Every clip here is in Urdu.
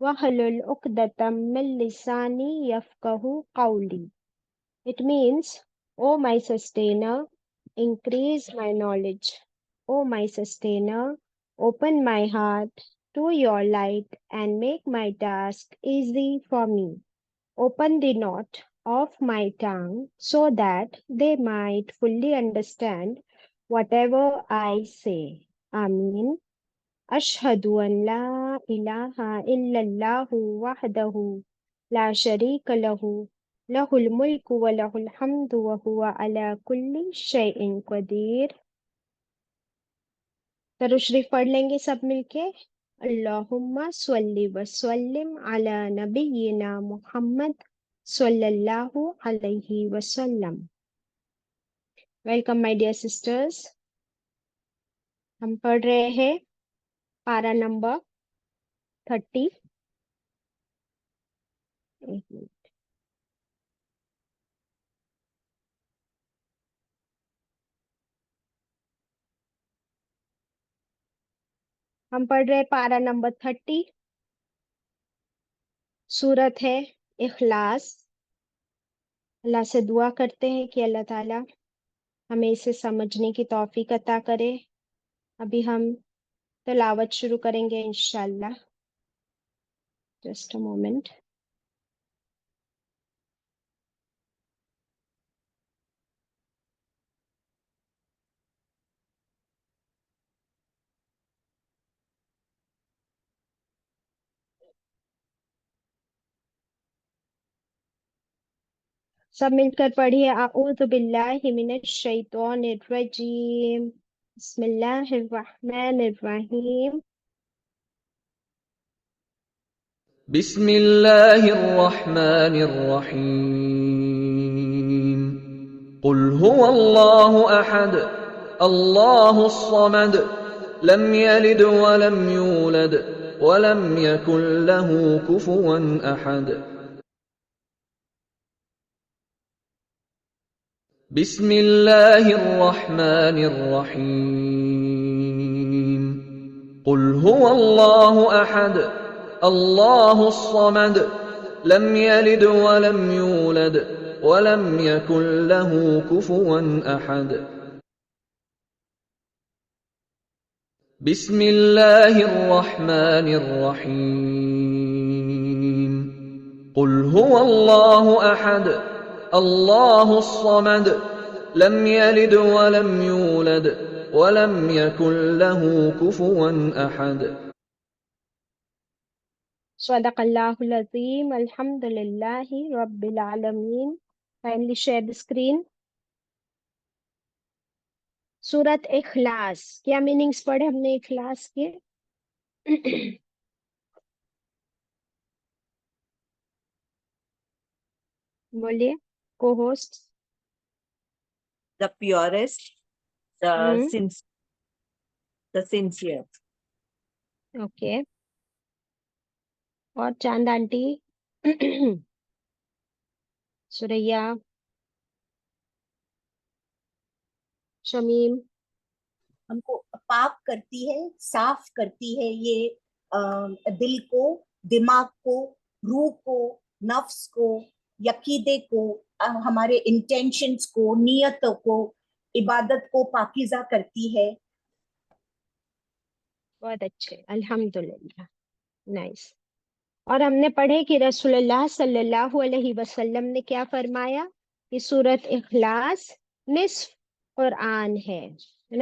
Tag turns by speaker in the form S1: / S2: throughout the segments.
S1: wahlul uqdatam min lisani yafqahu qawli. It means, O my sustainer, increase my knowledge. O my sustainer, open my heart to your light and make my task easy for me. Open the knot of my tongue so that they might fully understand whatever I say. Ameen. أشهد أن لا إله إلا الله وحده لا شريك له له الملك وله الحمد وهو على كل شيء قدير. درود شریف پڑھ لیں گے سب مل کے. اللہم صلی وسلم علی نبینا محمد صلی اللہ علیہ وسلم. Welcome my dear sisters. ہم پڑھ رہے ہیں پارا نمبر 30. ایک منٹ. ہم پڑھ رہے پارا نمبر 30. سورت ہے اخلاص. اللہ سے دعا کرتے ہیں کہ اللہ تعالیٰ ہمیں اسے سمجھنے کی توفیق عطا کرے. ابھی ہم تلاوت شروع کریں گے انشاءاللہ. Just a moment. سب مل کر پڑھیے. اعوذ باللہ من الشیطان الرجیم. بسم اللہ الرحمن الرحیم.
S2: بسم الله الرحمن الرحيم. قل هو الله أحد الله الصمد لم يلد ولم يولد ولم يكن له كفوا أحد. بسم الله الرحمن الرحيم. قل هو الله أحد الله الصمد لم يلد ولم يولد ولم يكن له كفوا أحد. بسم الله الرحمن الرحيم. قل هو الله أحد الله الصمد لم يلد ولم يولد ولم يكن له كفوا أحد.
S1: صدق اللہ العظیم. الحمد للہ رب العالمین. Kindly share the screen. سورت اخلاص. کیا میننگز پڑھے ہم نے اخلاص کے؟ بولیے کو host.
S3: The purest, the sincere.
S1: Okay. اور چاند آنٹی. سریا. شمیم.
S4: ہم کو پاک کرتی ہے، صاف کرتی ہے. یہ دل کو، دماغ کو، روح کو، نفس کو، عقیدے کو، ہمارے انٹینشنز کو، نیتوں کو، عبادت کو پاکیزہ کرتی ہے.
S1: بہت اچھے. الحمدللہ. نائس. اور ہم نے پڑھے کہ رسول اللہ صلی اللہ علیہ وسلم نے کیا فرمایا کہ سورت اخلاص نصف قرآن ہے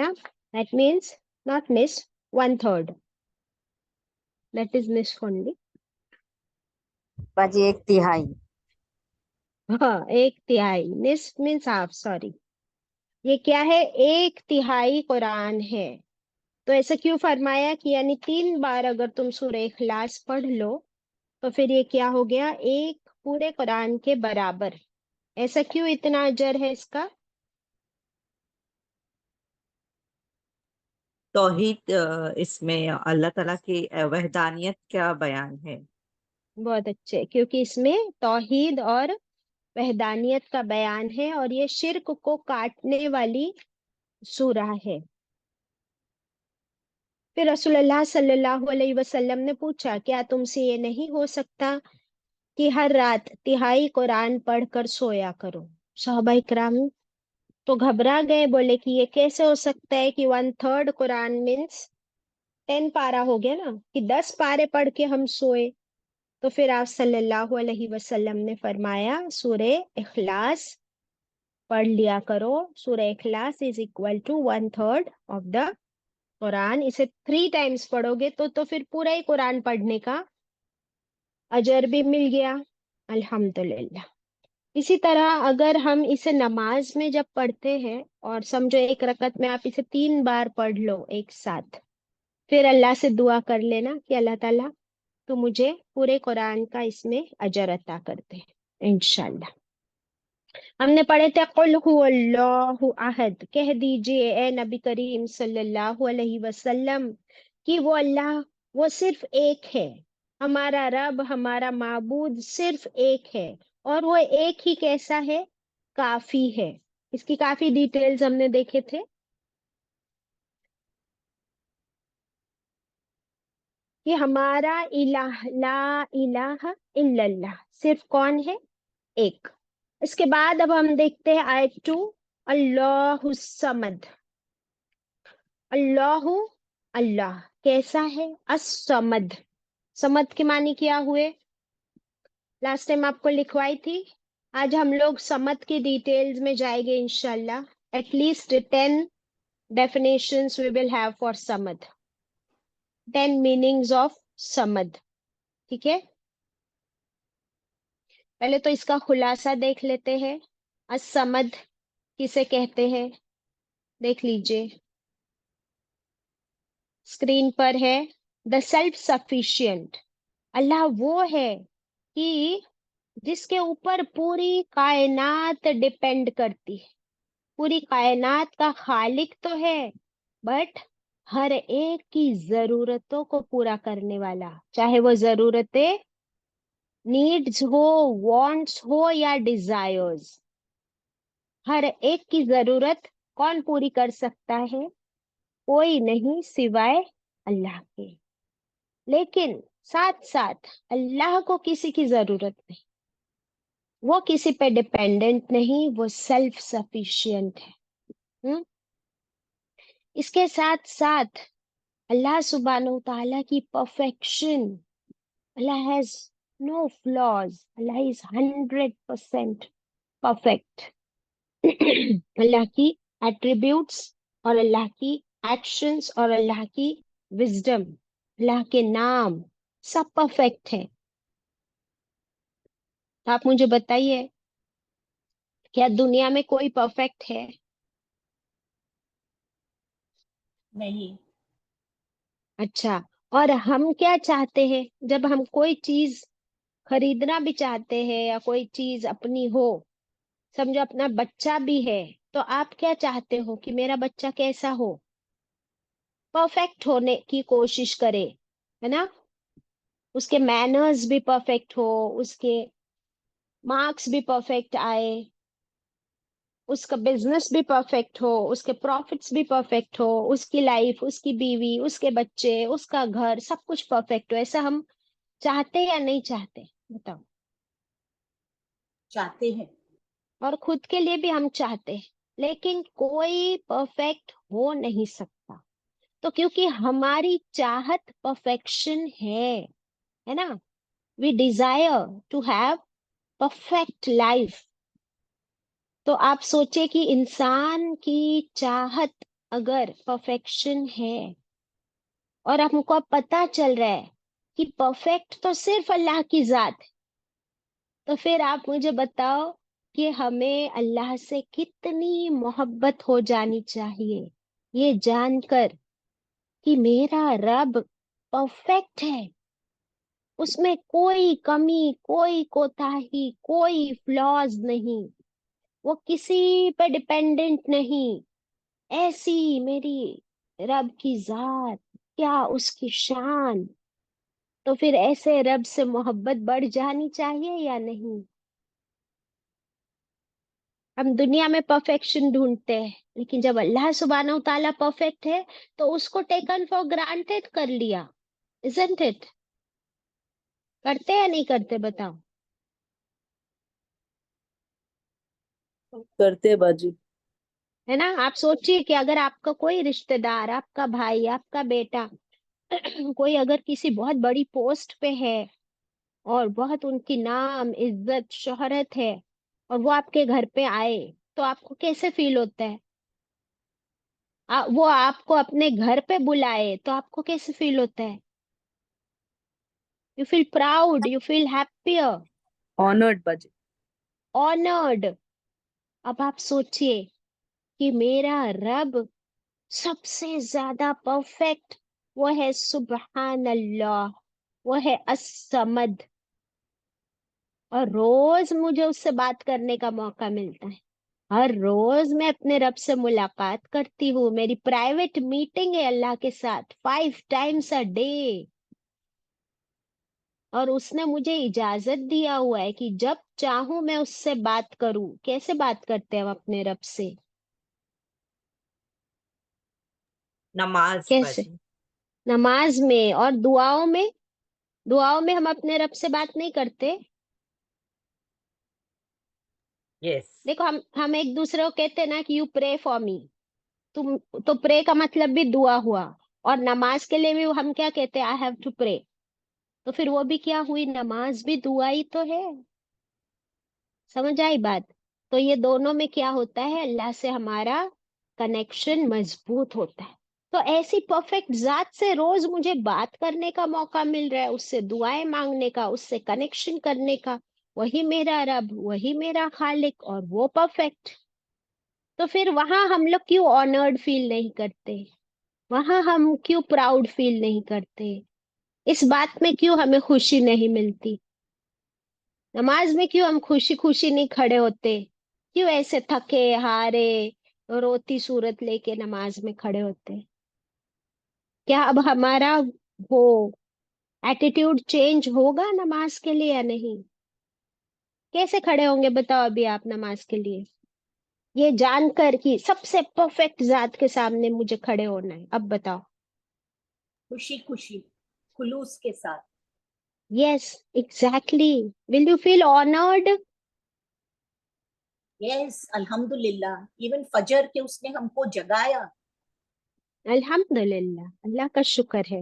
S1: نا. That means not نصف, 1/3. That is نصف only.
S3: باجی 1/3.
S1: ہاں 1/3. نصف means half. sorry. یہ کیا ہے؟ 1/3 قرآن ہے. تو ایسا کیوں فرمایا کہ یعنی 3 بار اگر تم سورہ اخلاص پڑھ لو تو پھر یہ کیا ہو گیا؟ 1 پورے قرآن کے برابر. ایسا کیوں اتنا اجر ہے اس کا؟
S3: توحید اس میں اللہ تعالیٰ کی وحدانیت کا بیان ہے.
S1: بہت اچھے، کیونکہ اس میں توحید اور وحدانیت کا بیان ہے، اور یہ شرک کو کاٹنے والی سورہ ہے. پھر رسول اللہ صلی اللہ علیہ وسلم نے پوچھا، کیا تم سے یہ نہیں ہو سکتا کہ ہر رات تہائی قرآن پڑھ کر سویا کرو؟ صحابہ اکرام تو گھبرا گئے، بولے کہ یہ کیسے ہو سکتا ہے کہ 1/3 قرآن مینس 10 پارا ہو گیا نا، کہ 10 پارے پڑھ کے ہم سوئے. تو پھر آپ صلی اللہ علیہ وسلم نے فرمایا سورہ اخلاص پڑھ لیا کرو. Surah Ikhlas is equal to 1/3 of the Quran. اسے 3 ٹائمز پڑھو گے تو پھر پورا ہی قرآن پڑھنے کا اجر بھی مل گیا. الحمدللہ. اسی طرح اگر ہم اسے نماز میں جب پڑھتے ہیں، اور سمجھو ایک رکعت میں آپ اسے 3 بار پڑھ لو ایک ساتھ، پھر اللہ سے دعا کر لینا کہ اللہ تعالیٰ تو مجھے پورے قرآن کا اس میں اجر عطا کر دے انشاءاللہ. ہم نے پڑھے تھے قل هو اللہ احد. کہہ دیجئے اے نبی کریم صلی اللہ علیہ وسلم کہ وہ اللہ، وہ صرف ایک ہے. ہمارا رب، ہمارا معبود صرف ایک ہے، اور وہ ایک ہی کیسا ہے؟ کافی ہے. اس کی کافی ڈیٹیلز ہم نے دیکھے تھے. کہ ہمارا الہ لا الہ الا اللہ، صرف کون ہے؟ ایک. اس کے بعد اب ہم دیکھتے ہیں آیت 2، اللہ الصمد. اللہ، اللہ کیسا ہے؟ الصمد. صمد کے معنی کیا ہوئے؟ لاسٹ ٹائم آپ کو لکھوائی تھی. آج ہم لوگ صمد کی ڈیٹیلز میں جائیں گے انشاءاللہ. At least 10 definitions we will have for Samad. 10 meanings of Samad. ٹھیک ہے، پہلے تو اس کا خلاصہ دیکھ لیتے ہیں. الصمد کسے کہتے ہیں؟ دیکھ لیجئے اسکرین پر ہے. The self sufficient. اللہ وہ ہے کہ جس کے اوپر پوری کائنات ڈیپینڈ کرتی ہے. پوری کائنات کا خالق تو ہے، بٹ ہر ایک کی ضرورتوں کو پورا کرنے والا، چاہے وہ ضرورتیں نیڈز ہو، وانٹس ہو یا ڈیزائرز. ہر ایک کی ضرورت کون پوری کر سکتا ہے؟ کوئی نہیں سوائے اللہ کے. لیکن ساتھ ساتھ اللہ کو کسی کی ضرورت نہیں، وہ کسی پہ ڈیپینڈنٹ نہیں، وہ سیلف سفیشینٹ ہے. اس کے ساتھ ساتھ اللہ سبحانہ و تعالیٰ کی perfection. Allah has no flaws. Allah is 100% perfect. Allah کی ایٹریبیوٹس اور اللہ کی ایکشنز اور اللہ کی وزڈم، اللہ کے نام سب پرفیکٹ ہے. آپ مجھے بتائیے، کیا دنیا میں کوئی پرفیکٹ ہے؟
S4: نہیں.
S1: اچھا، اور ہم کیا چاہتے ہیں جب ہم کوئی چیز خریدنا بھی چاہتے ہیں یا کوئی چیز اپنی ہو؟ سمجھو اپنا بچہ بھی ہے، تو آپ کیا چاہتے ہو کہ میرا بچہ کیسا ہو؟ پرفیکٹ ہونے کی کوشش کرے، ہے نا. اس کے مینرز بھی پرفیکٹ ہو، اس کے مارکس بھی پرفیکٹ آئے، اس کا بزنس بھی پرفیکٹ ہو، اس کے پروفٹس بھی پرفیکٹ ہو، اس کی لائف، اس کی بیوی، اس کے بچے، اس کا گھر، سب کچھ پرفیکٹ ہو. ایسا ہم چاہتے یا نہیں چاہتے؟ بتاؤ.
S4: چاہتے ہیں.
S1: اور خود کے لیے بھی ہم چاہتے ہیں، لیکن کوئی پرفیکٹ ہو نہیں سکتا. تو کیونکہ ہماری چاہت پرفیکشن ہے نا. We desire to have perfect life. تو آپ سوچے کہ انسان کی چاہت اگر پرفیکشن ہے، اور ہم کو پتا چل رہا ہے کہ پرفیکٹ تو صرف اللہ کی ذات ہے، تو پھر آپ مجھے بتاؤ کہ ہمیں اللہ سے کتنی محبت ہو جانی چاہیے، یہ جان کر کہ میرا رب پرفیکٹ ہے. اس میں کوئی کمی، کوئی کوتاہی، کوئی فلاز نہیں، وہ کسی پہ ڈپینڈنٹ نہیں. ایسی میری رب کی ذات، کیا اس کی شان. تو پھر ایسے رب سے محبت بڑھ جانی چاہیے یا نہیں؟ ہم دنیا میں پرفیکشن ڈھونڈتے ہیں، لیکن جب اللہ سبحانہ و تعالیٰ پرفیکٹ ہے تو اس کو ٹیکن فار گرانٹیڈ کر لیا. isn't it؟ کرتے یا نہیں کرتے بتاؤ؟
S3: کرتے باجی.
S1: ہے نا؟ آپ سوچیے کہ اگر آپ کا کوئی رشتہ دار، آپ کا بھائی، آپ کا بیٹا کوئی اگر کسی بہت بڑی پوسٹ پہ ہے اور بہت ان کی نام، عزت، شہرت ہے، اور وہ آپ کے گھر پہ آئے تو آپ کو کیسے فیل ہوتا ہے؟ وہ آپ کو اپنے گھر پہ بلائے تو آپ کو کیسے فیل ہوتا ہے؟ You feel proud, you feel happier,
S3: honoured باجی.
S1: آنرڈ. اب آپ سوچئے کہ میرا رب سب سے زیادہ پرفیکٹ، وہ ہے سبحان اللہ، وہ ہے الصمد، اور روز مجھے اس سے بات کرنے کا موقع ملتا ہے. ہر روز میں اپنے رب سے ملاقات کرتی ہوں. میری پرائیویٹ میٹنگ ہے اللہ کے ساتھ 5 times a day. اور اس نے مجھے اجازت دیا ہوا ہے کہ جب چاہوں میں اس سے بات کروں. کیسے بات کرتے ہیں ہم اپنے رب سے؟
S3: نماز
S1: کیسے؟
S3: باجی.
S1: نماز میں اور دعاؤں میں. دعاؤں میں ہم اپنے رب سے بات نہیں کرتے.
S3: یس.
S1: دیکھو ہم ایک دوسرے کو کہتے ہیں نا کہ یو پرے فار می. تم تو پرے کا مطلب بھی دعا ہوا، اور نماز کے لیے بھی ہم کیا کہتے ہیں؟ I have to pray. تو پھر وہ بھی کیا ہوئی؟ نماز بھی دعا ہی تو ہے. سمجھ آئی بات؟ تو یہ دونوں میں کیا ہوتا ہے؟ اللہ سے ہمارا کنیکشن مضبوط ہوتا ہے. تو ایسی پرفیکٹ ذات سے روز مجھے بات کرنے کا موقع مل رہا ہے، اس سے دعائیں مانگنے کا، اس سے کنیکشن کرنے کا. وہی میرا رب، وہی میرا خالق، اور وہ پرفیکٹ. تو پھر وہاں ہم لوگ کیوں آنرڈ فیل نہیں کرتے؟ وہاں ہم کیوں پراؤڈ فیل نہیں کرتے؟ اس بات میں کیوں ہمیں خوشی نہیں ملتی؟ نماز میں کیوں ہم خوشی خوشی نہیں کھڑے ہوتے؟ کیوں ایسے تھکے ہارے روتی صورت لے کے نماز میں کھڑے ہوتے؟ کیا اب ہمارا وہ ایٹیٹیوڈ چینج ہوگا نماز کے لیے یا نہیں؟ کیسے کھڑے ہوں گے بتاؤ ابھی آپ نماز کے لیے، یہ جان کر کہ سب سے پرفیکٹ ذات کے سامنے مجھے کھڑے ہونا ہے؟ اب بتاؤ.
S4: خوشی خوشی، خلوص کے ساتھ.
S1: Yes, exactly. Will you feel honored?
S4: یس الحمدللہ. ایون فجر کے اس نے ہم کو جگایا.
S1: الحمدللہ، اللہ کا شکر ہے.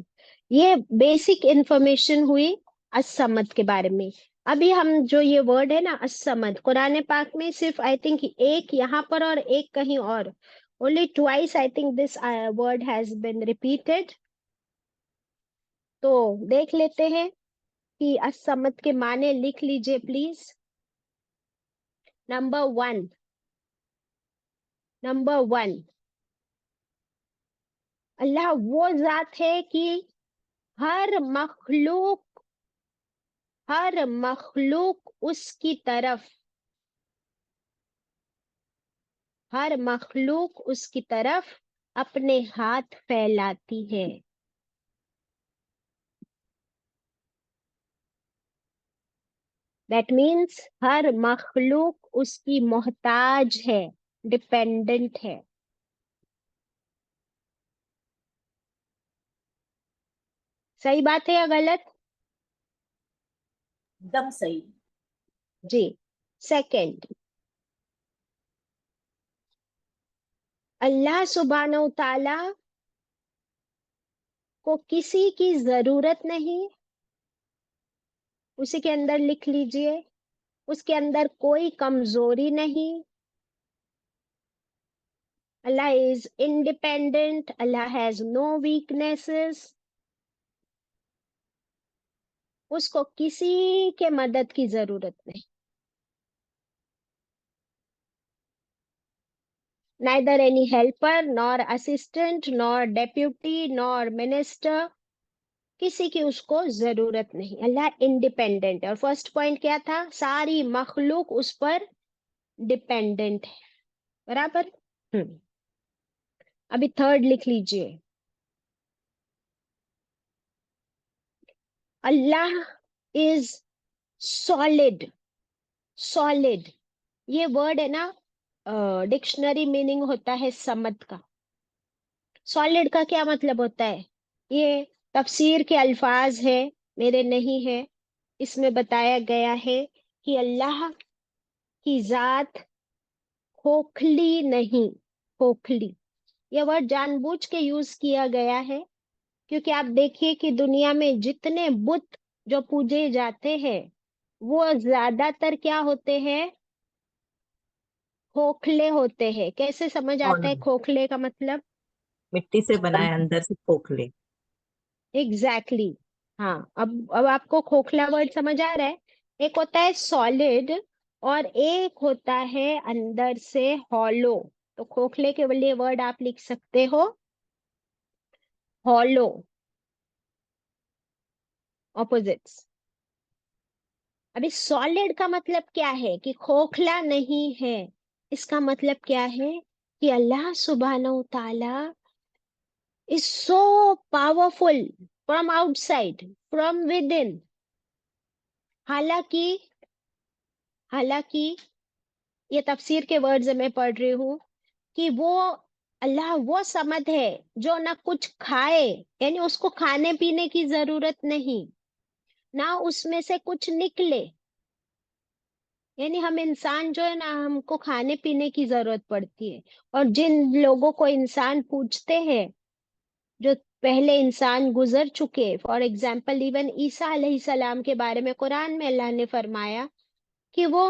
S1: یہ بیسک انفارمیشن ہوئی الصمد کے بارے میں. ابھی ہم جو یہ ورڈ ہے نا الصمد، قرآن پاک میں صرف آئی تھنک ایک یہاں پر اور ایک کہیں اور، only twice I think this word has been repeated. تو دیکھ لیتے ہیں کہ الصمد کے معنی لکھ لیجئے پلیز. نمبر ون، اللہ وہ ذات ہے کہ ہر مخلوق اس کی طرف اپنے ہاتھ پھیلاتی ہے. دیٹ مینس ہر مخلوق اس کی محتاج ہے، ڈپینڈنٹ ہے. صحیح بات ہے یا غلط؟
S4: دم صحیح.
S1: جی. سیکنڈ، اللہ سبحانہ و تعالی کو کسی کی ضرورت نہیں. اسی کے اندر لکھ لیجئے، اس کے اندر کوئی کمزوری نہیں. اللہ is independent. Allah has no weaknesses. اس کو کسی کے مدد کی ضرورت نہیں. Neither any helper, nor assistant, nor deputy, nor minister کسی کی اس کو ضرورت نہیں. اللہ انڈیپینڈنٹ ہے. اور فرسٹ پوائنٹ کیا تھا؟ ساری مخلوق اس پر ڈیپینڈنٹ ہے. برابر. ابھی تھرڈ لکھ لیجئے. اللہ از سالڈ. سالڈ یہ ورڈ ہے نا، ڈکشنری میننگ ہوتا ہے سمد کا. سالڈ کا کیا مطلب ہوتا ہے؟ یہ تفسیر کے الفاظ ہے، میرے نہیں ہے. اس میں بتایا گیا ہے کہ اللہ کی ذات کھوکھلی نہیں. کھوکھلی یہ ورڈ جان بوجھ کے یوز کیا گیا ہے، کیونکہ آپ دیکھیے کہ دنیا میں جتنے بت جو پوجے جاتے ہیں وہ زیادہ تر کیا ہوتے ہیں؟ کھوکھلے ہوتے ہیں. کیسے سمجھ آتا ہے
S3: اور
S1: کھوکھلے کا مطلب؟
S3: مٹی سے بنائے، اندر سے کھوکھلے.
S1: ایگزیکٹلی. ہاں، اب آپ کو کھوکھلا ورڈ سمجھ آ رہا ہے. ایک ہوتا ہے سالڈ اور ایک ہوتا ہے اندر سے ہالو. تو کھوکھلے کے لیے ورڈ آپ لکھ سکتے ہو ہالو. اپوزٹس. ابھی سالڈ کا مطلب کیا ہے کہ کھوکھلا نہیں ہے. اس کا مطلب کیا ہے کہ اللہ سبحانہ و تعالی is so powerful from outside, from within. حالانکہ یہ تفسیر کے ورڈز میں پڑھ رہی ہوں کہ وہ اللہ وہ سمد ہے جو نہ کچھ کھائے، یعنی اس کو کھانے پینے کی ضرورت نہیں، نہ اس میں سے کچھ نکلے. یعنی ہم انسان جو ہے نا، ہم کو کھانے پینے کی ضرورت پڑتی ہے. اور جن لوگوں کو انسان پوچھتے ہیں جو پہلے انسان گزر چکے، فار ایگزامپل ایون عیسیٰ علیہ السلام کے بارے میں قرآن میں اللہ نے فرمایا کہ وہ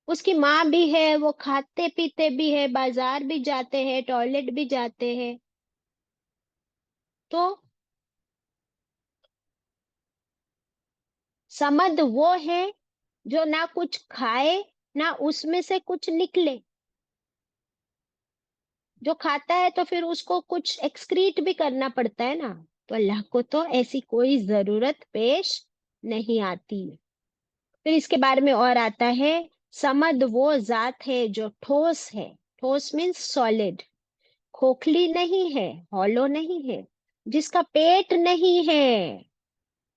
S1: اس کی ماں بھی ہے، وہ کھاتے پیتے بھی ہے، بازار بھی جاتے ہیں، ٹوائلٹ بھی جاتے ہیں. تو سمد وہ ہے جو نہ کچھ کھائے نہ اس میں سے کچھ نکلے. جو کھاتا ہے تو پھر اس کو کچھ ایکسکریٹ بھی کرنا پڑتا ہے نا. تو اللہ کو تو ایسی کوئی ضرورت پیش نہیں آتی. پھر اس کے بارے میں اور آتا ہے، سمد وہ ذات ہے جو ٹھوس ہے. ٹھوس مینس سالڈ. کھوکھلی نہیں ہے، ہالو نہیں ہے، جس کا پیٹ نہیں ہے.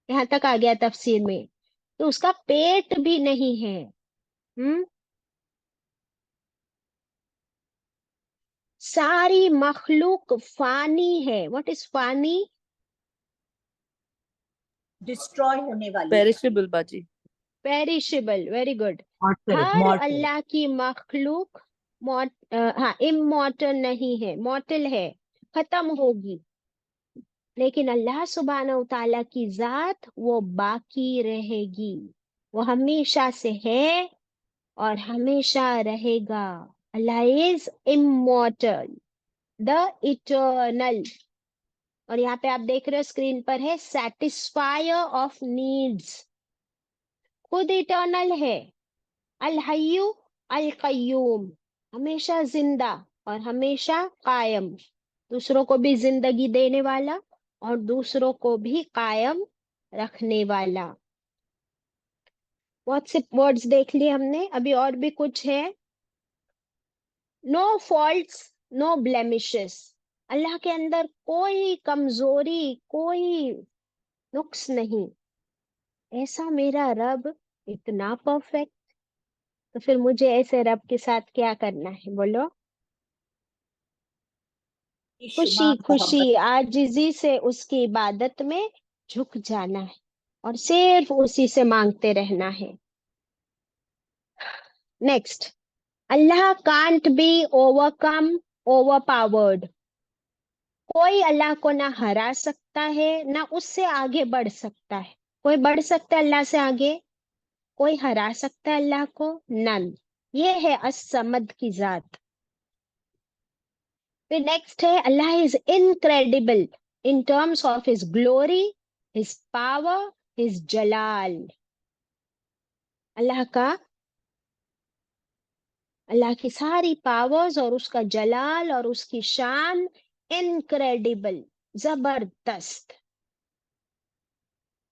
S1: یہاں تک آ گیا تفسیر میں. تو اس کا پیٹ بھی نہیں ہے. ساری مخلوق فانی ہے. واٹ از فانی؟
S4: ڈسٹروائے ہونے والی.
S3: پیرشبل باجی.
S1: پیریشبل. Very good.
S3: مارٹل.
S1: ہر اللہ کی مخلوق امورٹل نہیں ہے، مورٹل ہے، ختم ہوگی. لیکن اللہ سبحانہ و تعالیٰ کی ذات وہ باقی رہے گی. وہ ہمیشہ سے ہے اور ہمیشہ رہے گا. اللہ از immortal, the eternal. اور یہاں پہ آپ دیکھ رہے ہو اسکرین پر ہے satisfier of needs. خود اٹرنل ہے. الحی القیوم، ہمیشہ زندہ اور ہمیشہ قائم. دوسروں کو بھی زندگی دینے والا اور دوسروں کو بھی قائم رکھنے والا. بہت سے ورڈز دیکھ لیے ہم نے. ابھی اور بھی کچھ ہے. نو فالٹس نو بلیمشز. اللہ کے اندر کوئی کمزوری، کوئی نقص نہیں. ایسا میرا رب اتنا پرفیکٹ. تو پھر مجھے ایسے رب کے ساتھ کیا کرنا ہے بولو؟ خوشی خوشی عاجزی سے اس کی عبادت میں جھک جانا ہے اور صرف اسی سے مانگتے رہنا ہے. Next, Allah can't be overcome, overpowered. کوئی اللہ کو نہ ہرا سکتا ہے نہ اس سے آگے بڑھ سکتا ہے. کوئی بڑھ سکتا ہے اللہ سے آگے؟ کوئی ہرا سکتا ہے اللہ کو؟ نن. یہ ہے الصمد کی ذات. پھر نیکسٹ ہے Allah is incredible in terms of his glory, his power, his جلال. اللہ کی ساری پاورز اور اس کا جلال اور اس کی شان انکریڈیبل، زبردست.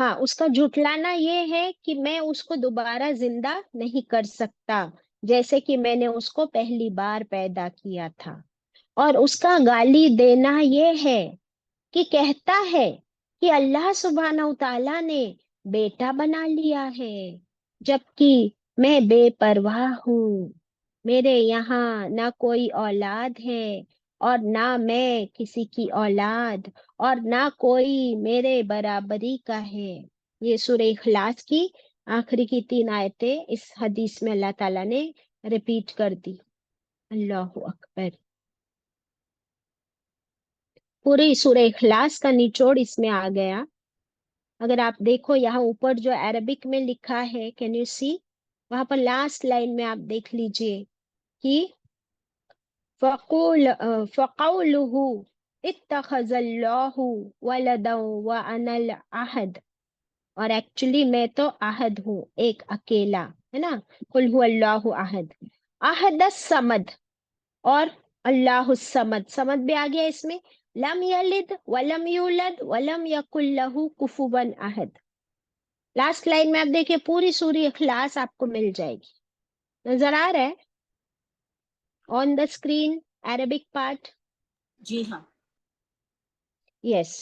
S1: ہاں اس کا جھٹلانا یہ ہے کہ میں اس کو دوبارہ زندہ نہیں کر سکتا جیسے کہ میں نے اس کو پہلی بار پیدا کیا تھا. اور اس کا گالی دینا یہ ہے کہ کہتا ہے کہ اللہ سبحانہ و تعالیٰ نے بیٹا بنا لیا ہے جبکہ میں بے پرواہ ہوں. میرے یہاں نہ کوئی اولاد ہے اور نہ میں کسی کی اولاد اور نہ کوئی میرے برابری کا ہے. یہ سورہ اخلاص کی آخری کی 3 آیتیں اس حدیث میں اللہ تعالیٰ نے ریپیٹ کر دی. اللہ اکبر. پوری سورہ اخلاص کا نچوڑ اس میں آ گیا. اگر آپ دیکھو یہاں اوپر جو عربک میں لکھا ہے کین یو سی، وہاں پر لاسٹ لائن میں آپ دیکھ لیجئے کہ فقولہ اتخذ اللہ ولدا وانا الاحد، اور ایکچولی میں تو احد ہوں، ایک اکیلا ہے نا. قل هو اللہ احد، احد الصمد، اور اللہ الصمد، صمد بھی آ گیا اس میں. لم یلد ولم یولد ولم یکن لہ کفوا احد. لاسٹ لائن میں آپ دیکھیں پوری سوری اخلاص آپ کو مل جائے گی. نظر آ رہا ہے آن دا اسکرین عربک پارٹ؟
S4: جی ہاں.
S1: یس.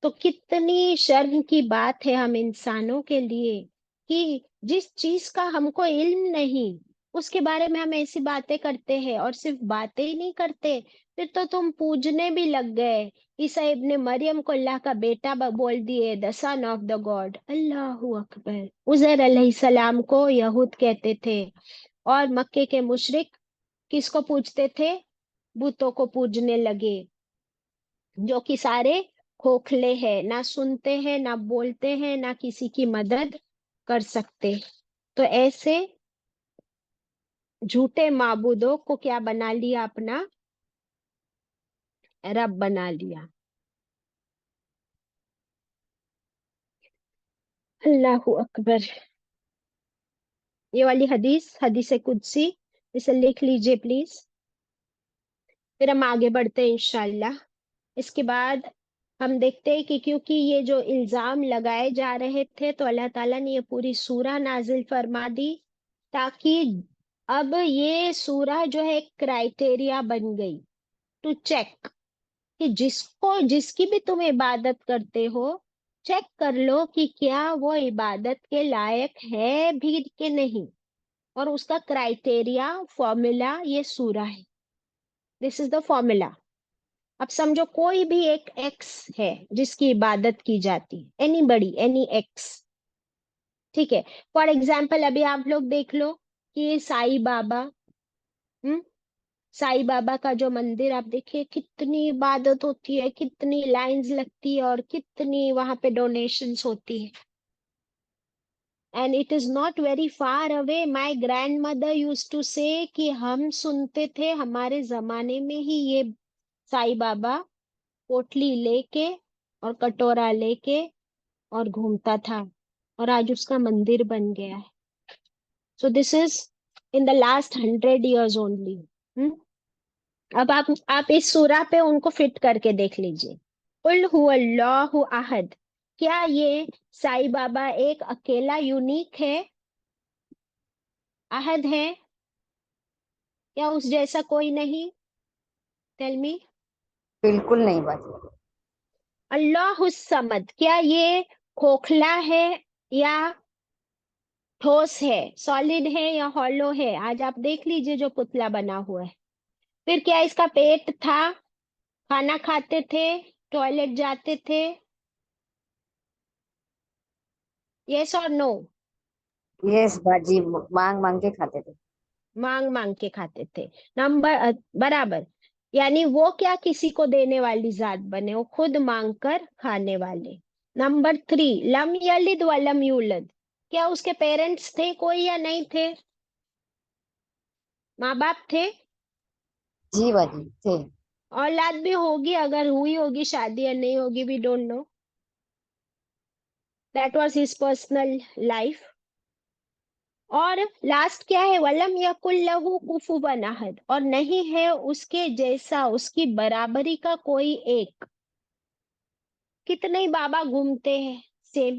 S1: تو کتنی شرم کی بات ہے ہم انسانوں کے لیے کہ جس چیز کا ہم کو علم نہیں اس کے بارے میں ہم ایسی باتیں کرتے ہیں. اور صرف باتیں ہی نہیں کرتے، پھر تو تم پوجنے بھی لگ گئے. عیسیٰ ابن مریم کو اللہ کا بیٹا بول دیے، the son of the God. اللہ اکبر. عزیر علیہ السلام کو یہود کہتے تھے، اور مکے کے مشرک کس کو پوجتے تھے؟ بتوں کو پوجنے لگے جو کہ سارے کھوکھلے ہیں، نہ سنتے ہیں نہ بولتے ہیں نہ کسی کی مدد کر سکتے. تو ایسے جھوٹے معبودوں کو کیا بنا لیا؟ اپنا رب بنا لیا. اللہ اکبر. یہ والی حدیث قدسی، اسے لکھ لیجئے پلیز. پھر ہم آگے بڑھتے ہیں انشاءاللہ. اس کے بعد ہم دیکھتے ہیں کہ کیونکہ یہ جو الزام لگائے جا رہے تھے تو اللہ تعالیٰ نے یہ پوری سورہ نازل فرما دی تاکہ اب یہ سورہ جو ہے ایک کرائٹیریا بن گئی ٹو چیک کہ جس کی بھی تم عبادت کرتے ہو چیک کر لو کہ کیا وہ عبادت کے لائق ہے بھی کہ نہیں. اور اس کا کرائٹیریا فارمولا یہ سورہ ہے. دس از دا فارمولا. اب سمجھو کوئی بھی ایک ایکس ہے جس کی عبادت کی جاتی، اینی بڑی اینی ایکس، ٹھیک ہے. فار ایگزامپل ابھی آپ لوگ دیکھ لو کہ سائی بابا، سائی بابا کا جو مندر آپ دیکھیے کتنی عبادت ہوتی ہے، کتنی لائنز لگتی ہے اور کتنی وہاں پہ ڈونیشنز ہوتی ہے. And it is not very far away. My grandmother used to say کہ ہم سنتے تھے ہمارے زمانے میں ہی یہ سائی بابا پوٹلی لے کے اور کٹورا لے کے اور گھومتا تھا، اور آج اس کا مندر بن گیا ہے. سو دس از ان دا لاسٹ 100 years اونلی. اب آپ اس سورہ پہ ان کو فٹ کر کے دیکھ لیجئے. قل هو اللہ احد، کیا یہ سائی بابا ایک اکیلا یونیک ہے، احد ہے؟ کیا اس جیسا کوئی نہیں؟ Tell me.
S5: بالکل نہیں باجی.
S1: اللہ الصمد، کیا یہ کھوکھلا ہے یا ٹھوس ہے، سالڈ ہے یا ہالو ہے؟ آج آپ دیکھ لیجئے جو پتلا بنا ہوا ہے. پھر کیا اس کا پیٹ تھا، کھانا کھاتے تھے، ٹوائلٹ جاتے تھے؟ یس اور نو؟
S5: یس باجی، مانگ مانگ کے کھاتے تھے.
S1: مانگ مانگ کے کھاتے تھے. نمبر برابر. یعنی وہ کیا کسی کو دینے والی ذات بنے، وہ خود مانگ کر کھانے والے. نمبر 3، لم یلد ولم یولد، کیا اس کے پیرنٹس تھے کوئی یا نہیں تھے؟ ماں باپ تھے؟
S5: جی باجی تھے.
S1: اولاد بھی ہوگی، اگر ہوئی ہوگی شادی یا نہیں ہوگی we don't know. That was his personal life. اور لاسٹ کیا ہے؟ وَلَمْ يَكُنْ لَهُ كُفُوًا أَحَدٌ، اور نہیں ہے اس کے جیسا، اس کی برابری کا کوئی ایک. کتنے بابا گھومتے ہیں سیم،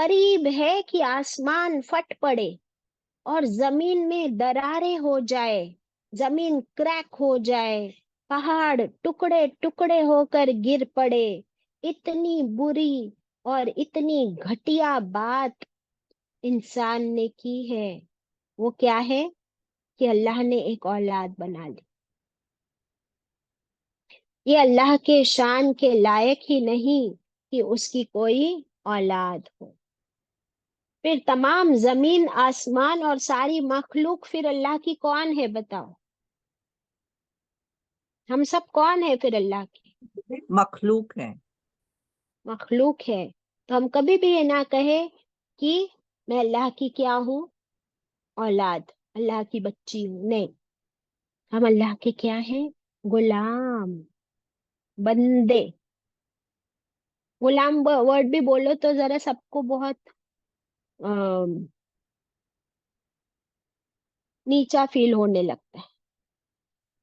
S1: قریب ہے کہ آسمان پھٹ پڑے اور زمین میں دراریں ہو جائے، زمین کریک ہو جائے، پہاڑ ٹکڑے ٹکڑے ہو کر گر پڑے۔ اتنی بری اور اتنی گھٹیا بات انسان نے کی ہے، وہ کیا ہے کہ اللہ نے ایک اولاد بنا لی۔ یہ اللہ کے شان کے لائق ہی نہیں کہ اس کی کوئی اولاد ہو۔ پھر تمام زمین آسمان اور ساری مخلوق پھر اللہ کی کون ہے بتاؤ؟ ہم سب کون ہے پھر اللہ کی؟
S3: مخلوق ہے۔
S1: مخلوق ہے۔ تو ہم کبھی بھی یہ نہ کہے کہ میں اللہ کی کیا ہوں؟ اولاد، اللہ کی بچی ہوں۔ نہیں، ہم اللہ کے کیا ہیں؟ غلام، بندے۔ غلام ورڈ بھی بولو تو ذرا سب کو بہت نیچا فیل ہونے لگتا ہے۔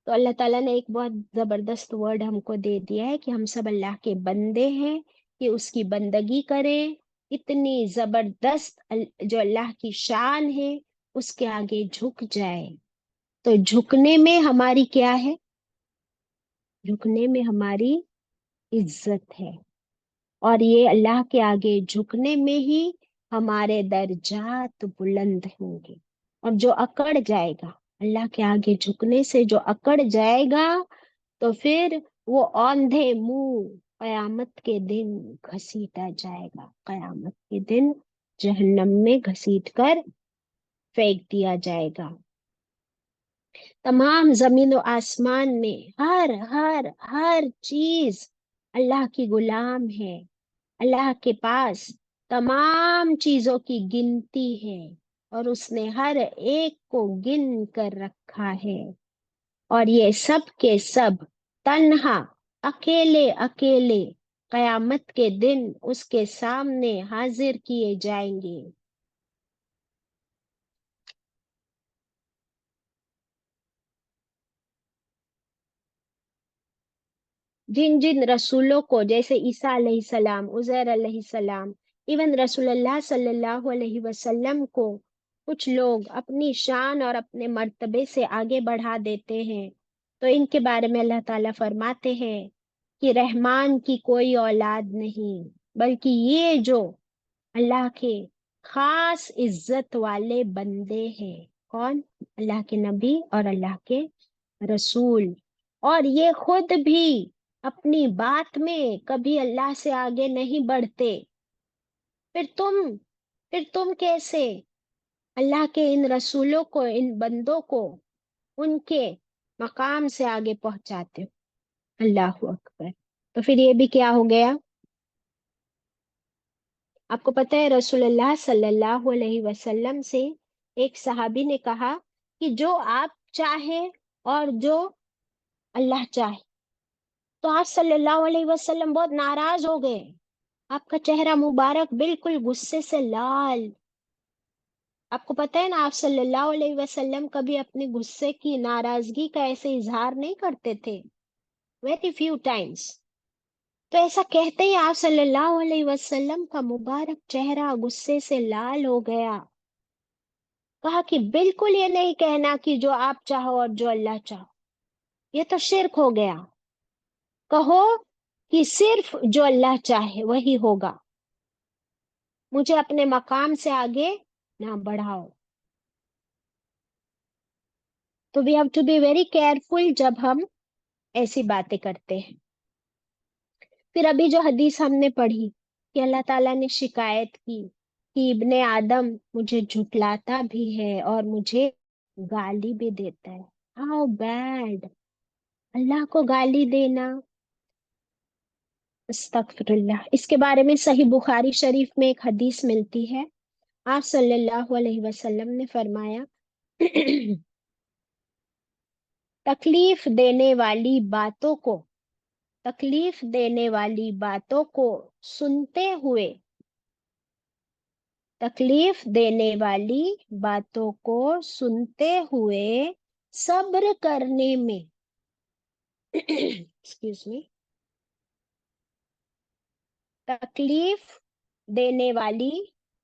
S1: تو اللہ تعالیٰ نے ایک بہت زبردست ورڈ ہم کو دے دیا ہے کہ ہم سب اللہ کے بندے ہیں، کہ اس کی بندگی کریں۔ اتنی زبردست جو اللہ کی شان ہے اس کے آگے جھک جائے۔ تو جھکنے میں ہماری کیا ہے؟ جھکنے میں ہماری عزت ہے، اور یہ اللہ کے آگے جھکنے میں ہی ہمارے درجات بلند ہوں گے۔ اور جو اکڑ جائے گا اللہ کے آگے جھکنے سے، جو اکڑ جائے گا تو پھر وہ اوندھے منہ قیامت کے دن گھسیٹا جائے گا، قیامت کے دن جہنم میں گھسیٹ کر پھینک دیا جائے گا۔ تمام زمین و آسمان میں ہر ہر ہر چیز اللہ کی غلام ہے۔ اللہ کے پاس تمام چیزوں کی گنتی ہے، اور اس نے ہر ایک کو گن کر رکھا ہے، اور یہ سب کے سب تنہا، اکیلے اکیلے قیامت کے دن اس کے سامنے حاضر کیے جائیں گے۔ جن جن رسولوں کو، جیسے عیسیٰ علیہ السلام، عزیر علیہ السلام، ایون رسول اللہ صلی اللہ علیہ وسلم کو کچھ لوگ اپنی شان اور اپنے مرتبے سے آگے بڑھا دیتے ہیں، تو ان کے بارے میں اللہ تعالیٰ فرماتے ہیں کہ رحمان کی کوئی اولاد نہیں، بلکہ یہ جو اللہ کے خاص عزت والے بندے ہیں۔ کون؟ اللہ کے نبی اور اللہ کے رسول۔ اور یہ خود بھی اپنی بات میں کبھی اللہ سے آگے نہیں بڑھتے۔ پھر تم کیسے اللہ کے ان رسولوں کو، ان بندوں کو ان کے مقام سے آگے پہنچاتے ہو؟ اللہ اکبر۔ تو پھر یہ بھی کیا ہو گیا؟ آپ کو پتہ ہے رسول اللہ صلی اللہ علیہ وسلم سے ایک صحابی نے کہا کہ جو آپ چاہے اور جو اللہ چاہے۔ تو آپ صلی اللہ علیہ وسلم بہت ناراض ہو گئے، آپ کا چہرہ مبارک بالکل غصے سے لال۔ آپ کو پتہ ہے نا، آپ صلی اللہ علیہ وسلم کبھی اپنے غصے کی، ناراضگی کا ایسے اظہار نہیں کرتے تھے، ویری فیو ٹائمس۔ تو ایسا کہتے ہی آپ صلی اللہ علیہ وسلم کا مبارک چہرہ غصے سے لال ہو گیا۔ کہا کہ بالکل یہ نہیں کہنا کہ جو آپ چاہو اور جو اللہ چاہو، یہ تو شرک ہو گیا۔ کہو کہ صرف جو اللہ چاہے وہی ہوگا، مجھے اپنے مقام سے آگے نہ بڑھاؤ۔ تو we have to be very careful جب ہم ایسی باتیں کرتے ہیں۔ پھر ابھی جو حدیث ہم نے پڑھی کہ اللہ تعالیٰ نے شکایت کی کہ ابن آدم مجھے جھٹلاتا بھی ہے اور مجھے گالی بھی دیتا ہے۔ How bad! اللہ کو گالی دینا، استغفر اللہ۔ اس کے بارے میں صحیح بخاری شریف میں ایک حدیث ملتی ہے۔ آپ صلی اللہ علیہ وسلم نے فرمایا تکلیف دینے والی باتوں کو، تکلیف دینے والی باتوں کو سنتے ہوئے، تکلیف دینے والی باتوں کو سنتے ہوئے صبر کرنے میں ایکسکیوز می، تکلیف دینے والی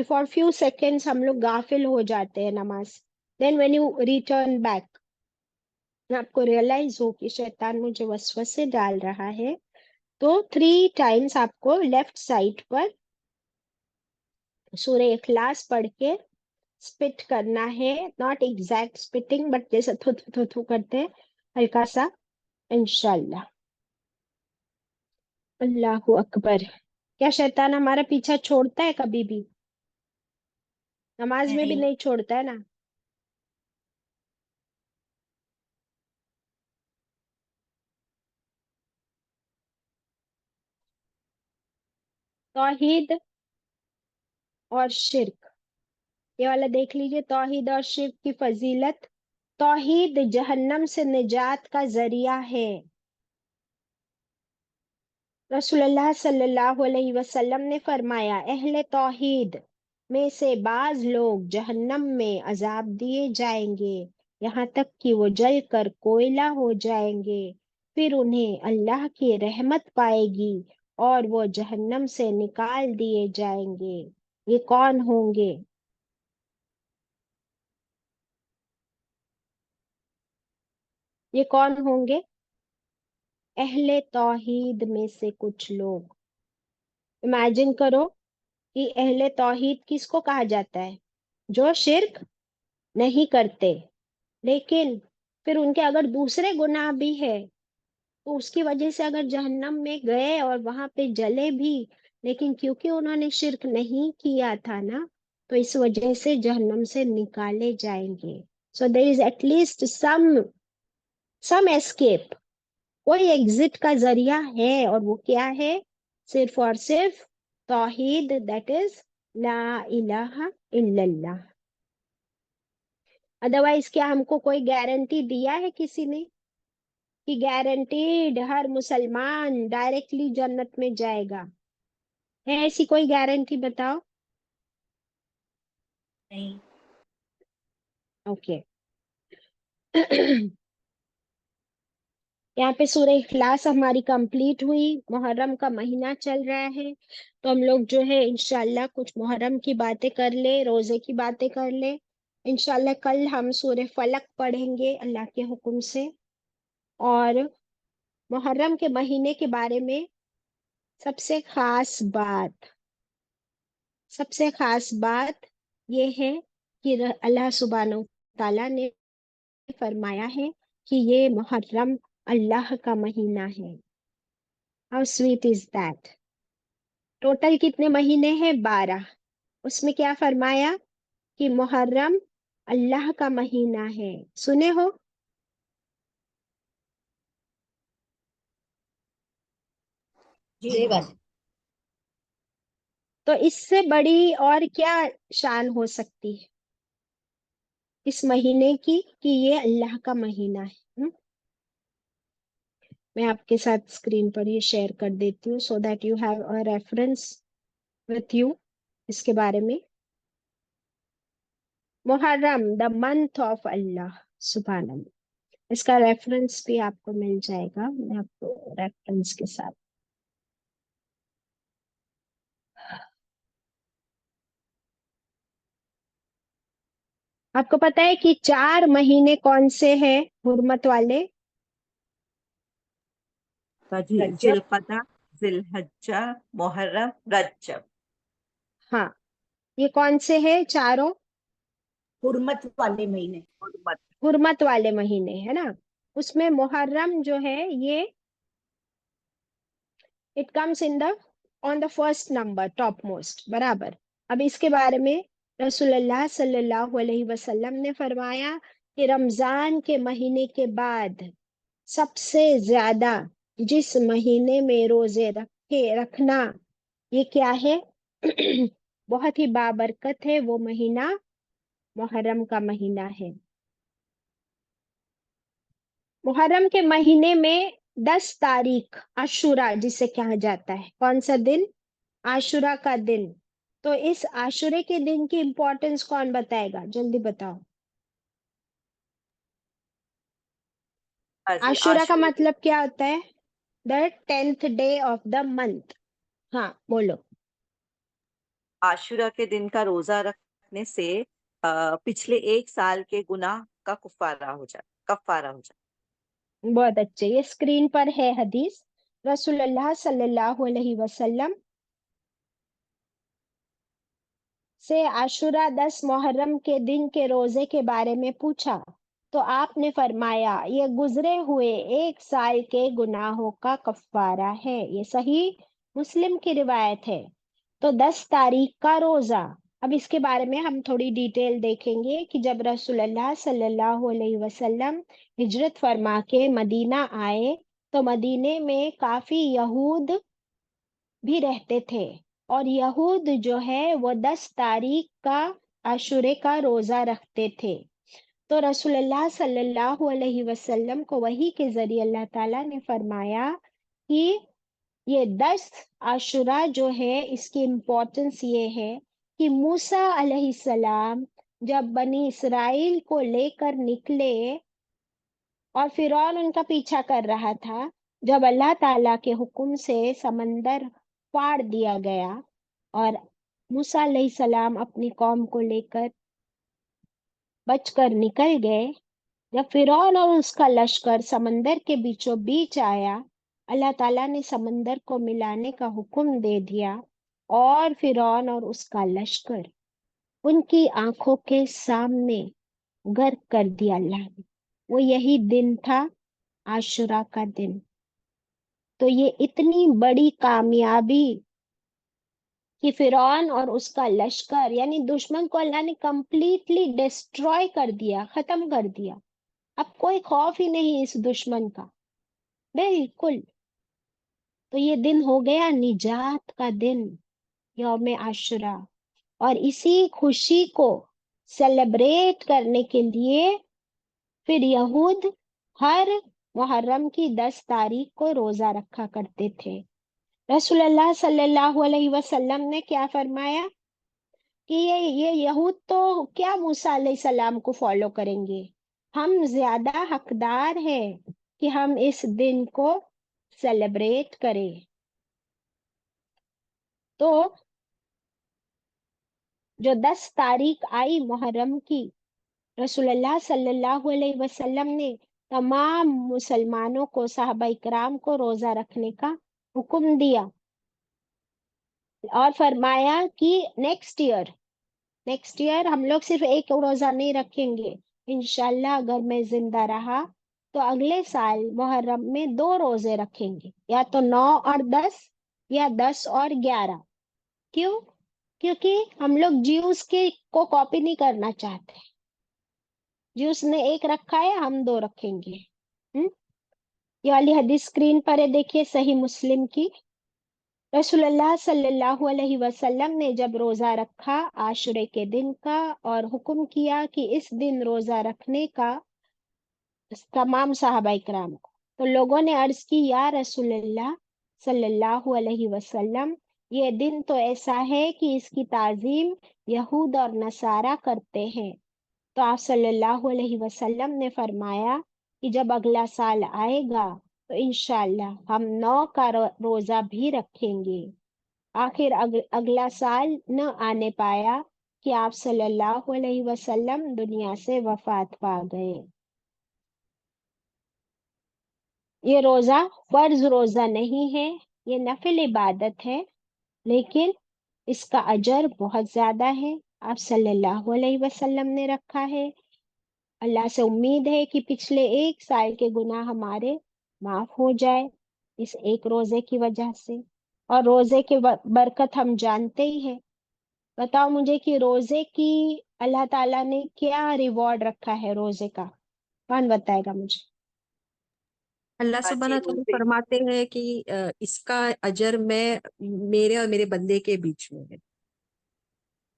S1: کہ فار فیو سیکنڈس ہم لوگ غافل ہو جاتے ہیں نماز. Then when you return back آپ کو ریئلائز ہو کہ شیطان مجھے وسوسے ڈال رہا ہے, تو 3 ٹائمس آپ کو لیفٹ سائڈ پر سورہ اخلاص پڑھ کے اسپٹ کرنا ہے. ناٹ ایگزیکٹ اسپٹنگ بٹ جیسے تھو تھو تھو تھو کرتے ہیں ہلکا سا, انشاءاللہ. اللہ اکبر. کیا شیطان ہمارا پیچھا چھوڑتا ہے کبھی بھی؟ نماز میں بھی
S3: نہیں
S1: نہیں چھوڑتا ہے نا. توحید اور شرک, یہ والا دیکھ لیجئے. توحید اور شرک کی فضیلت. توحید جہنم سے نجات کا ذریعہ ہے. رسول اللہ صلی اللہ علیہ وسلم نے فرمایا, اہل توحید میں سے بعض لوگ جہنم میں عذاب دیے جائیں گے یہاں تک کہ وہ جل کر کوئلہ ہو جائیں گے, پھر انہیں اللہ کی رحمت پائے گی اور وہ جہنم سے نکال دیے جائیں گے. یہ کون ہوں گے؟ یہ کون ہوں گے؟ اہل توحید میں سے کچھ لوگ. امیجن کرو کہ اہل توحید کس کو کہا جاتا ہے؟ جو شرک نہیں کرتے, لیکن پھر ان کے اگر دوسرے گناہ بھی ہے تو اس کی وجہ سے اگر جہنم میں گئے اور وہاں پہ جلے بھی, لیکن کیونکہ انہوں نے شرک نہیں کیا تھا نا, تو اس وجہ سے جہنم سے نکالے جائیں گے. سو دیر از ایٹ لیسٹ سم اسکیپ, کوئی ایگزٹ کا ذریعہ ہے, اور وہ کیا ہے؟ صرف اور صرف توحید, دیٹ از لا الہ الا اللہ. ادروائز کیا ہم کو کوئی گارنٹی دیا ہے کسی نے کہ گارنٹیڈ ہر مسلمان ڈائریکٹلی جنت میں جائے گا؟ ہے ایسی کوئی گارنٹی؟ بتاؤ.
S4: نہیں.
S1: اوکے. یہاں پہ سورہ اخلاص ہماری کمپلیٹ ہوئی. محرم کا مہینہ چل رہا ہے, تو ہم لوگ جو ہے انشاءاللہ کچھ محرم کی باتیں کر لے, روزے کی باتیں کر لے. انشاءاللہ کل ہم سورہ فلق پڑھیں گے اللہ کے حکم سے. اور محرم کے مہینے کے بارے میں سب سے خاص بات یہ ہے کہ اللہ سبحانہ تعالیٰ نے فرمایا ہے کہ یہ محرم اللہ کا مہینہ ہے. How sweet is that. Total کتنے مہینے ہیں؟ 12. اس میں کیا فرمایا کہ محرم اللہ کا مہینہ ہے. سنے ہو؟
S4: جی بات.
S1: تو اس سے بڑی اور کیا شان ہو سکتی ہے اس مہینے کی کہ یہ اللہ کا مہینہ ہے. میں آپ کے ساتھ اسکرین پر یہ شیئر کر دیتی ہوں so that you have a reference with you اس کے بارے میں. محرم دا منتھ آف اللہ سبحان اللہ. اس کا ریفرنس بھی آپ کو مل جائے گا, میں آپ کو ریفرنس کے ساتھ. آپ کو پتا ہے کہ 4 مہینے کون سے ہیں حرمت والے؟
S4: رجب.
S3: ذوالقعدہ, ذی الحجہ, محرم, رجب.
S1: ہاں, یہ کون سے ہیں چاروں؟
S4: حرمت والے مہینے.
S3: حرمت.
S1: حرمت والے مہینے ہے نا. اس میں محرم جو ہے یہ it comes in the on the first number, top most, برابر. اب اس کے بارے میں رسول اللہ صلی اللہ علیہ وسلم نے فرمایا کہ رمضان کے مہینے کے بعد سب سے زیادہ جس مہینے میں روزے رکھنا یہ کیا ہے بہت ہی بابرکت ہے, وہ مہینہ محرم کا مہینہ ہے. محرم کے مہینے میں 10 تاریخ عاشورہ جسے کہا جاتا ہے. کون سا دن؟ عاشورہ کا دن. تو اس عاشورے کے دن کی امپورٹنس کون بتائے گا؟ جلدی بتاؤ. عاشورہ کا مطلب کیا ہوتا ہے؟ دا 10th day of the month. ہاں بولو.
S3: عاشورہ کے دن کا روزہ رکھنے سے پچھلے 1 سال کے گناہ کا کفارہ ہو جائے.
S1: بہت اچھے. یہ اسکرین پر ہے حدیث. رسول اللہ صلی اللہ علیہ وسلم سے عاشورہ 10 محرم کے دن کے روزے کے بارے میں پوچھا تو آپ نے فرمایا یہ گزرے ہوئے 1 سال کے گناہوں کا کفارہ ہے. یہ صحیح مسلم کی روایت ہے. تو 10 تاریخ کا روزہ. اب اس کے بارے میں ہم تھوڑی ڈیٹیل دیکھیں گے کہ جب رسول اللہ صلی اللہ علیہ وسلم ہجرت فرما کے مدینہ آئے تو مدینے میں کافی یہود بھی رہتے تھے، اور یہود جو ہے وہ 10 تاریخ کا عاشورے کا روزہ رکھتے تھے. تو رسول اللہ صلی اللہ علیہ وسلم کو وحی کے ذریعے اللہ تعالیٰ نے فرمایا کہ یہ 10 عاشورہ جو ہے اس کی امپورٹنس یہ ہے کہ موسیٰ علیہ السلام جب بنی اسرائیل کو لے کر نکلے اور فرعون ان کا پیچھا کر رہا تھا، جب اللہ تعالیٰ کے حکم سے سمندر پاڑ دیا گیا اور موسیٰ علیہ السلام اپنی قوم کو لے کر بچ کر نکل گئے، جب فرعون اور اس کا لشکر سمندر کے بیچوں بیچ آیا، اللہ تعالیٰ نے سمندر کو ملانے کا حکم دے دیا اور فرعون اور اس کا لشکر ان کی آنکھوں کے سامنے غرق کر دیا اللہ نے. وہ یہی دن تھا عاشورہ کا دن. تو یہ اتنی بڑی کامیابی کہ فرعون اور اس کا لشکر یعنی دشمن کو اللہ نے کمپلیٹلی ڈسٹروائے کر دیا، ختم کر دیا. اب کوئی خوف ہی نہیں اس دشمن کا، بالکل. تو یہ دن ہو گیا نجات کا دن، یوم عاشورہ. اور اسی خوشی کو سیلیبریٹ کرنے کے لیے پھر یہود ہر محرم کی 10 تاریخ کو روزہ رکھا کرتے تھے. رسول اللہ صلی اللہ علیہ وسلم نے کیا فرمایا کہ یہ یہود تو کیا موسیٰ علیہ السلام کو فالو کریں گے، ہم زیادہ حقدار ہیں کہ ہم اس دن کو سیلیبریٹ کریں. تو جو 10 تاریخ آئی محرم کی، رسول اللہ صلی اللہ علیہ وسلم نے تمام مسلمانوں کو، صحابہ کرام کو روزہ رکھنے کا حکم دیا اور فرمایا کہ نیکسٹ ایئر ہم لوگ صرف ایک روزہ نہیں رکھیں گے، انشاءاللہ اگر میں زندہ رہا تو اگلے سال محرم میں 2 روزے رکھیں گے، یا تو 9 اور 10 یا 10 اور 11. کیوں؟ کیونکہ ہم لوگ جیوز کو کاپی نہیں کرنا چاہتے. جیوز نے 1 رکھا ہے، ہم 2 رکھیں گے. یہ والی حدیث اسکرین پر ہے، دیکھیے، صحیح مسلم کی. رسول اللہ صلی اللہ علیہ وسلم نے جب روزہ رکھا عاشورے کے دن کا اور حکم کیا کہ اس دن روزہ رکھنے کا تمام صحابہ کرام کو، تو لوگوں نے عرض کی یا رسول اللہ صلی اللہ علیہ وسلم، یہ دن تو ایسا ہے کہ اس کی تعظیم یہود اور نصارہ کرتے ہیں. تو آپ صلی اللہ علیہ وسلم نے فرمایا کہ جب اگلا سال آئے گا تو انشاءاللہ ہم 9 کا روزہ بھی رکھیں گے. آخر اگلا سال نہ آنے پایا کہ آپ صلی اللہ علیہ وسلم دنیا سے وفات پا گئے. یہ روزہ فرض روزہ نہیں ہے، یہ نفل عبادت ہے، لیکن اس کا اجر بہت زیادہ ہے. آپ صلی اللہ علیہ وسلم نے رکھا ہے. اللہ سے امید ہے کہ پچھلے 1 سال کے گناہ ہمارے معاف ہو جائے اس ایک روزے کی وجہ سے. اور روزے کے برکت ہم جانتے ہی ہیں. بتاؤ مجھے کہ روزے کی اللہ تعالیٰ نے کیا ریوارڈ رکھا ہے روزے کا؟ کون بتائے گا مجھے؟
S6: اللہ سبحانہ تعالیٰ فرماتے ہیں کہ اس کا اجر میں میرے اور میرے بندے کے بیچ میں ہے.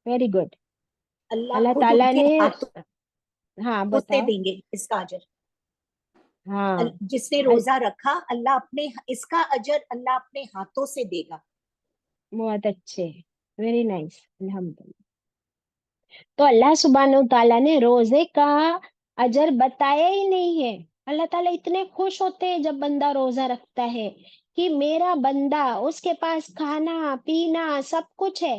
S1: Very good.
S4: اللہ
S1: اللہ
S4: خود ان
S1: تعالیٰ
S4: کے
S1: نے
S4: ہاتھوں
S1: ہاں
S4: سے
S1: بتاؤ.
S4: دیں گے اس کا اجر.
S1: ہاں
S4: جس نے روزہ رکھا اس کا اجر اللہ اپنے ہاتھوں سے دے گا.
S1: بہت اچھے، ویری نائس، الحمدللہ. تو اللہ سبحانہ تعالیٰ نے روزے کا اجر بتایا ہی نہیں ہے. اللہ تعالیٰ اتنے خوش ہوتے ہیں جب بندہ روزہ رکھتا ہے کہ میرا بندہ، اس کے پاس کھانا پینا سب کچھ ہے،